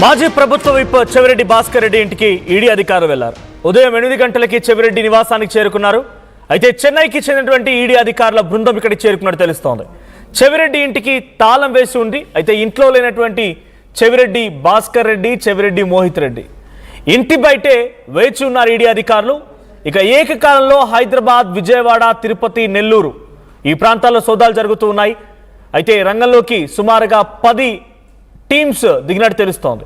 మాజీ ప్రభుత్వ విప్ చెవిరెడ్డి భాస్కర్ రెడ్డి ఇంటికి ఈడీ అధికారులు వెళ్లారు. ఉదయం 8 గంటలకి చెవిరెడ్డి నివాసానికి చేరుకున్నారు. అయితే చెన్నైకి చెందినటువంటి ఈడీ అధికారుల బృందం ఇక్కడికి చేరుకున్నట్టు తెలుస్తోంది. చెవిరెడ్డి ఇంటికి తాళం వేసి ఉంది. అయితే ఇంట్లో లేనటువంటి చెవిరెడ్డి భాస్కర్ రెడ్డి, చెవిరెడ్డి మోహిత్ రెడ్డి ఇంటి బయటే వేచి ఉన్నారు ఈడీ అధికారులు. ఇక ఏకకాలంలో హైదరాబాద్, విజయవాడ, తిరుపతి, నెల్లూరు ఈ ప్రాంతాల్లో సోదాలు జరుగుతూ ఉన్నాయి. అయితే రంగంలోకి సుమారుగా 10 టీమ్స్ దిగినట్టు తెలుస్తోంది.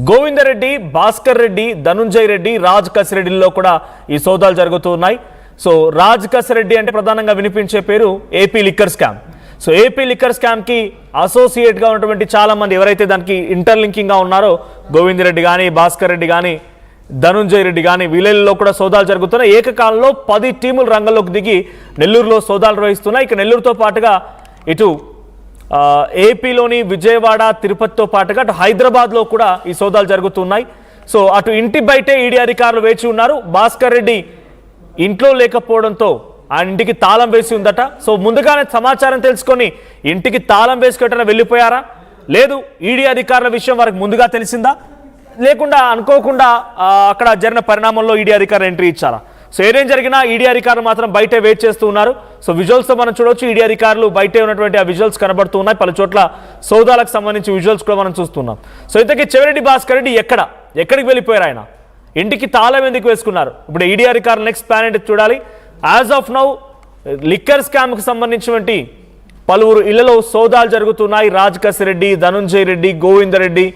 గోవిందరెడ్డి, భాస్కర్ రెడ్డి, ధనుంజయ్ రెడ్డి, రాజ్ కసిరెడ్డిలో కూడా ఈ సోదాలు జరుగుతూ ఉన్నాయి. సో రాజ్ కసిరెడ్డి అంటే ప్రధానంగా వినిపించే పేరు AP liquor scam. So AP liquor స్కామ్కి అసోసియేట్గా ఉన్నటువంటి చాలామంది ఎవరైతే దానికి ఇంటర్లింకింగ్గా ఉన్నారో గోవిందరెడ్డి కానీ, భాస్కర్ రెడ్డి కానీ, ధనుంజయ్ రెడ్డి కానీ వీళ్ళల్లో కూడా సోదాలు జరుగుతున్నాయి. ఏకకాలంలో 10 టీములు రంగంలోకి దిగి నెల్లూరులో సోదాలు నిర్వహిస్తున్నాయి. ఇక నెల్లూరుతో పాటుగా ఇటు ఏపీలోని విజయవాడ, తిరుపతితో పాటుగా అటు హైదరాబాద్లో కూడా ఈ సోదాలు జరుగుతున్నాయి. సో అటు ఇంటి బయటే ఈడీ అధికారులు వేచి ఉన్నారు. భాస్కర్ రెడ్డి ఇంట్లో లేకపోవడంతో ఆ ఇంటికి తాళం వేసి ఉందట. సో ముందుగానే సమాచారం తెలుసుకొని ఇంటికి తాళం వేసుకెట్టన వెళ్ళిపోయారా, లేదు ఈడీ అధికారుల విషయం వారికి ముందుగా తెలిసిందా, లేకుండా అనుకోకుండా అక్కడ జరిగిన పరిణామంలో ఈడీ అధికారులు ఎంట్రీ ఇచ్చారా? సో ఏదేం జరిగినా ఈడీ అధికారులు మాత్రం బయటే వెయిట్ చేస్తూ ఉన్నారు. సో విజువల్స్తో మనం చూడవచ్చు, ఈడీ అధికారులు బయటే ఉన్నటువంటి ఆ విజువల్స్ కనబడుతూ ఉన్నాయి. పలు చోట్ల సోదాలకు సంబంధించి విజువల్స్ కూడా మనం చూస్తున్నాం. సో ఇంతకీ చెవిరెడ్డి భాస్కర్ రెడ్డి ఎక్కడికి వెళ్ళిపోయారు? ఆయన ఇంటికి తాళం ఎందుకు వేసుకున్నారు? ఇప్పుడు ఈడీ అధికారులు నెక్స్ట్ ప్లాన్ ఏంటి చూడాలి. యాజ్ ఆఫ్ నౌ లిక్కర్ స్కామ్కి సంబంధించినటువంటి పలువురు ఇళ్లలో సోదాలు జరుగుతున్నాయి. రాజ్ కసిరెడ్డి, ధనుంజయ్ రెడ్డి, గోవిందరెడ్డి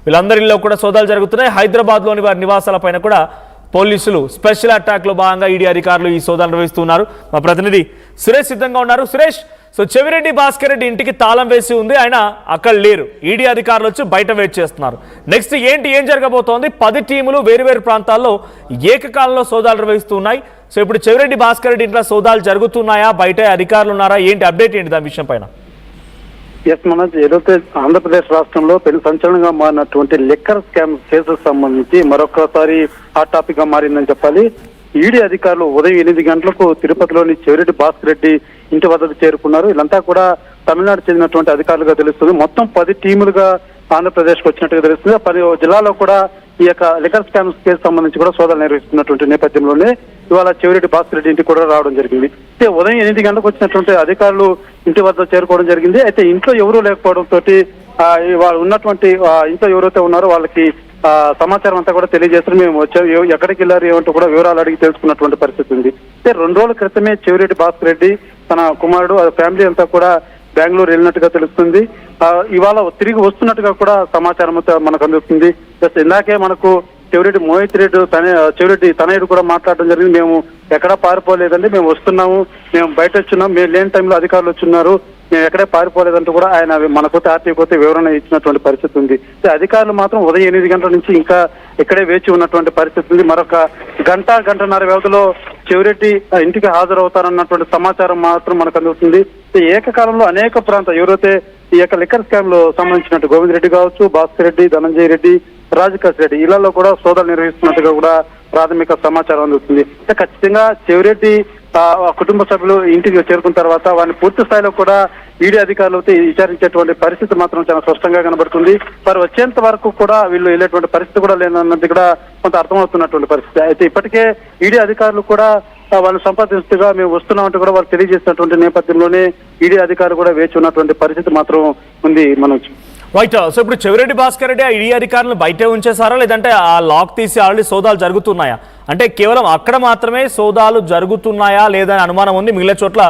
వీళ్ళందరిలో కూడా సోదాలు జరుగుతున్నాయి. హైదరాబాద్లోని వారి నివాసాలపైన కూడా పోలీసులు స్పెషల్ అటాక్లో భాగంగా ఈడీ అధికారులు ఈ సోదాలు నిర్వహిస్తున్నారు. మా ప్రతినిధి సురేష్ సిద్ధంగా ఉన్నారు. సురేష్, సో చెవిరెడ్డి భాస్కర్ రెడ్డి ఇంటికి తాళం వేసి ఉంది, ఆయన అక్కడ లేరు. ఈడీ అధికారులు వచ్చి బయట వెయిట్ చేస్తున్నారు. నెక్స్ట్ ఏం జరగబోతోంది? 10 టీములు వేరు ప్రాంతాల్లో ఏకకాలంలో సోదాలు నిర్వహిస్తున్నాయి. సో ఇప్పుడు చెవిరెడ్డి భాస్కర్ రెడ్డి ఇంట్లో సోదాలు జరుగుతున్నాయా, బయట అధికారులు ఉన్నారా, ఏంటి అప్డేట్ ఏంటి దాని విషయం పైన? ఎస్ మనోజ్, ఏదైతే ఆంధ్రప్రదేశ్ రాష్ట్రంలో పెను సంచలనంగా మారినటువంటి లిక్కర్ స్కామ్ కేసుకు సంబంధించి మరొకసారి హాట్ టాపిక్ గా మారిందని చెప్పాలి. ఈడీ అధికారులు ఉదయం 8 గంటలకు తిరుపతిలోని చెవిరెడ్డి భాస్కర్ రెడ్డి ఇంటి వద్దకు చేరుకున్నారు. వీళ్ళంతా కూడా తమిళనాడు చెందినటువంటి అధికారులుగా తెలుస్తుంది. మొత్తం 10 టీములుగా ఆంధ్రప్రదేశ్కి వచ్చినట్టుగా తెలుస్తుంది. 10 జిల్లాలో కూడా ఈ యొక్క లిక్కర్ స్కామ్ కేసు సంబంధించి కూడా సోదాలు నిర్వహిస్తున్నటువంటి నేపథ్యంలోనే ఇవాళ చెవిరెడ్డి భాస్కర్ రెడ్డి ఇంటికి కూడా రావడం జరిగింది. అయితే ఉదయం 8 గంటలకు వచ్చినటువంటి అధికారులు ఇంటి వద్ద చేరుకోవడం జరిగింది. అయితే ఇంట్లో ఎవరూ లేకపోవడంతో వాళ్ళు ఉన్నటువంటి ఇంట్లో ఎవరైతే ఉన్నారో వాళ్ళకి సమాచారం అంతా కూడా తెలియజేస్తారు. మేము వచ్చాం, ఎక్కడికి వెళ్ళారు ఏమంటూ కూడా వివరాలు అడిగి తెలుసుకున్నటువంటి పరిస్థితి ఉంది. అయితే 2 రోజుల క్రితమే చెవిరెడ్డి భాస్కర్ రెడ్డి, తన కుమారుడు, ఫ్యామిలీ అంతా కూడా బెంగళూరు వెళ్ళినట్టుగా తెలుస్తుంది. ఇవాళ తిరిగి వస్తున్నట్టుగా కూడా సమాచారం మనకు అందుతుంది. ఇందాకే మనకు చెవిరెడ్డి మోహిత్ రెడ్డి చెవిరెడ్డి తనయుడు కూడా మాట్లాడడం జరిగింది. మేము ఎక్కడా పారిపోలేదండి, మేము వస్తున్నాము, మేము బయట వచ్చున్నాం, మేము లేని టైంలో అధికారులు వచ్చున్నారు, మేము ఎక్కడే పారిపోలేదంటూ కూడా ఆయన మనకు ఆర్టీకోతే వివరణ ఇచ్చినటువంటి పరిస్థితి ఉంది. అధికారులు మాత్రం ఉదయం 8 గంటల నుంచి ఇంకా ఇక్కడే వేచి ఉన్నటువంటి పరిస్థితి ఉంది. మరొక గంటన్నర వ్యవధిలో చెవిరెడ్డి ఇంటికి హాజరవుతారన్నటువంటి సమాచారం మాత్రం మనకు అందుతుంది. ఏకకాలంలో అనేక ప్రాంతాలు ఎవరైతే ఈ యొక్క లిక్కర్ స్కామ్ లో సంబంధించినట్టు గోవిందరెడ్డి కావచ్చు, భాస్కర్ రెడ్డి, ధనంజయ్ రెడ్డి, రాజ్ కసిరెడ్డి ఇళ్లలో కూడా సోదాలు నిర్వహిస్తున్నట్టుగా కూడా ప్రాథమిక సమాచారం అందుతుంది. ఖచ్చితంగా చెవిరెడ్డి కుటుంబ సభ్యులు ఇంటికి చేరుకున్న తర్వాత వారిని పూర్తి స్థాయిలో కూడా ఈడీ అధికారులు విచారించేటువంటి పరిస్థితి మాత్రం చాలా స్పష్టంగా కనబడుతుంది. వారు వచ్చేంత వరకు కూడా వీళ్ళు వెళ్ళేటువంటి పరిస్థితి కూడా లేదన్నది కూడా కొంత అర్థమవుతున్నటువంటి పరిస్థితి. అయితే ఇప్పటికే ఈడీ అధికారులు కూడా వాళ్ళు సంపాదిస్తుగా మేము వస్తున్నామంటూ కూడా వారు తెలియజేసినటువంటి నేపథ్యంలోనే ఈడీ అధికారులు కూడా వేచి ఉన్నటువంటి పరిస్థితి మాత్రం ఉంది. మనోజ్, రైట్. సో ఇప్పుడు చెవిరెడ్డి భాస్కర్ రెడ్డి ఆ ఈడీ అధికారులను బయటే ఉంచేసారా, లేదంటే ఆ లాక్ తీసి ఆల్రెడీ సోదాలు జరుగుతున్నాయా? అంటే కేవలం అక్కడ మాత్రమే సోదాలు జరుగుతున్నాయా లేదని అనుమానం ఉంది. మిగిలిన చోట్ల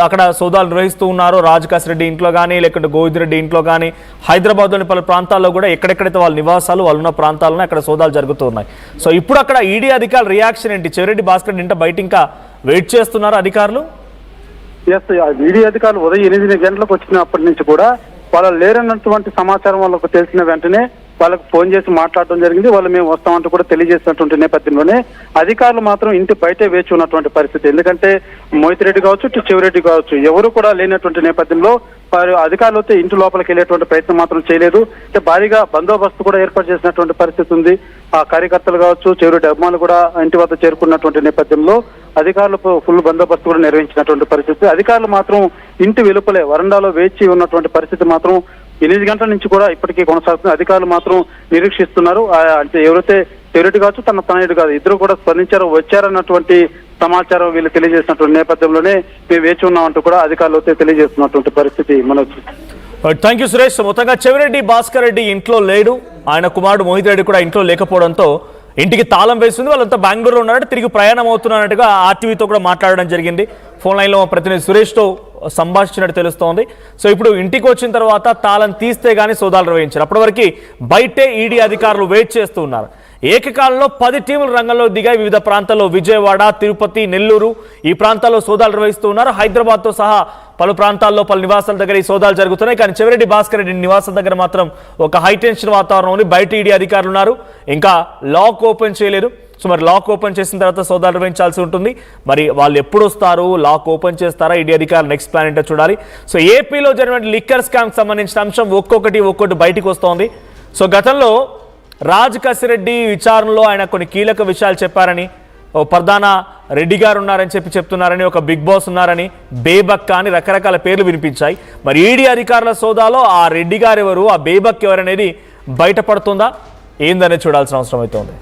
అక్కడ సోదాలు నిర్వహిస్తూ ఉన్నారు. రాజ్ కసిరెడ్డి ఇంట్లో కానీ, లేకుంటే గోవిందరెడ్డి ఇంట్లో కానీ, హైదరాబాద్లోని పలు ప్రాంతాల్లో కూడా ఎక్కడెక్కడైతే వాళ్ళ నివాసాలు వాళ్ళు ఉన్న ప్రాంతాల్లో అక్కడ సోదాలు జరుగుతున్నాయి. సో ఇప్పుడు అక్కడ ఈడీ అధికారుల రియాక్షన్ ఏంటి? చెవిరెడ్డి భాస్కర్ రెడ్డి ఇంట బయట ఇంకా వెయిట్ చేస్తున్నారు అధికారులు? ఎస్, ఈడీ అధికారులు ఉదయం 8 గంటలకు వచ్చినప్పటి నుంచి కూడా వాళ్ళు లేరన్నటువంటి సమాచారం వాళ్ళకు తెలిసిన వెంటనే వాళ్ళకు ఫోన్ చేసి మాట్లాడడం జరిగింది. వాళ్ళు మేము వస్తామంటూ కూడా తెలియజేసినటువంటి నేపథ్యంలోనే అధికారులు మాత్రం ఇంటి బయటే వేచి ఉన్నటువంటి పరిస్థితి. ఎందుకంటే మోహిత్ రెడ్డి కావచ్చు, చెవిరెడ్డి కావచ్చు, ఎవరు కూడా లేనటువంటి నేపథ్యంలో వారు అధికారులతో ఇంటి లోపలికి వెళ్ళేటువంటి ప్రయత్నం మాత్రం చేయలేదు. భారీగా బందోబస్తు కూడా ఏర్పాటు చేసినటువంటి పరిస్థితి ఉంది. ఆ కార్యకర్తలు కావచ్చు, చెవిరెడ్డి అభిమానులు కూడా ఇంటి వద్ద చేరుకున్నటువంటి నేపథ్యంలో అధికారులు ఫుల్ బందోబస్తు కూడా నిర్వహించినటువంటి పరిస్థితి. అధికారులు మాత్రం ఇంటి వెలుపలే వరండాలో వేచి ఉన్నటువంటి పరిస్థితి మాత్రం 8 గంటల నుంచి కూడా ఇప్పటికీ కొనసాగుతుంది. అధికారులు మాత్రం నిరీక్షిస్తున్నారు. అంటే ఎవరైతే చెవిరెడ్డి కావచ్చు తన తనయుడు కాదు ఇద్దరు కూడా స్పందించారు, వచ్చారన్నటువంటి సమాచారం వీళ్ళు తెలియజేసినటువంటి నేపథ్యంలోనే మేము వేచి ఉన్నామంటూ కూడా అధికారులు అయితే తెలియజేస్తున్నటువంటి పరిస్థితి మనకు. Thank you Suresh. మొత్తంగా చెవిరెడ్డి భాస్కర్ రెడ్డి ఇంట్లో లేడు, ఆయన కుమారుడు మోహిత్ రెడ్డి కూడా ఇంట్లో లేకపోవడంతో ఇంటికి తాళం వేసింది. వాళ్ళంతా బెంగళూరులో ఉన్నారంటే తిరిగి ప్రయాణం అవుతున్నట్టుగా ఆర్టీవీతో కూడా మాట్లాడడం జరిగింది. ఫోన్ లైన్లో మా ప్రతినిధి సురేష్తో సంభాషించినట్టు తెలుస్తోంది. సో ఇప్పుడు ఇంటికి వచ్చిన తర్వాత తాళం తీస్తే గానీ సోదాలు నిర్వహించారు. అప్పటి వరకు బయటే ఈడీ అధికారులు వెయిట్ చేస్తూ ఉన్నారు. ఏకకాలంలో 10 టీములు రంగంలో దిగాయి. వివిధ ప్రాంతాల్లో విజయవాడ, తిరుపతి, నెల్లూరు ఈ ప్రాంతాల్లో సోదాలు నిర్వహిస్తూ ఉన్నారు. హైదరాబాద్తో సహా పలు ప్రాంతాల్లో పలు నివాసాల దగ్గర ఈ సోదాలు జరుగుతున్నాయి. కానీ చెవిరెడ్డి భాస్కర్ రెడ్డి నివాసం దగ్గర మాత్రం ఒక హైటెన్షన్ వాతావరణం ఉంది. బయట ఈడీ అధికారులు ఉన్నారు, ఇంకా లాక్ ఓపెన్ చేయలేదు. సో మరి లాక్ ఓపెన్ చేసిన తర్వాత సోదాలు నిర్వహించాల్సి ఉంటుంది. మరి వాళ్ళు ఎప్పుడు వస్తారు, లాక్ ఓపెన్ చేస్తారా, ఈడీ అధికారులు నెక్స్ట్ ప్లాన్ ఏంటో చూడాలి. సో ఏపీలో జరిగిన లిక్కర్ స్కామ్ సంబంధించిన అంశం ఒక్కొక్కటి బయటికి వస్తోంది. సో గతంలో రాజ్ కసిరెడ్డి విచారణలో ఆయన కొన్ని కీలక విషయాలు చెప్పారని, ప్రధాన రెడ్డి గారు ఉన్నారని చెప్తున్నారని, ఒక బిగ్ బాస్ ఉన్నారని, బేబక్ అని రకరకాల పేర్లు వినిపించాయి. మరి ఈడీ అధికారుల సోదాలో ఆ రెడ్డి గారు ఎవరు, ఆ బేబక్ ఎవరనేది బయటపడుతుందా ఏందనేది చూడాల్సిన అవసరం అవుతోంది.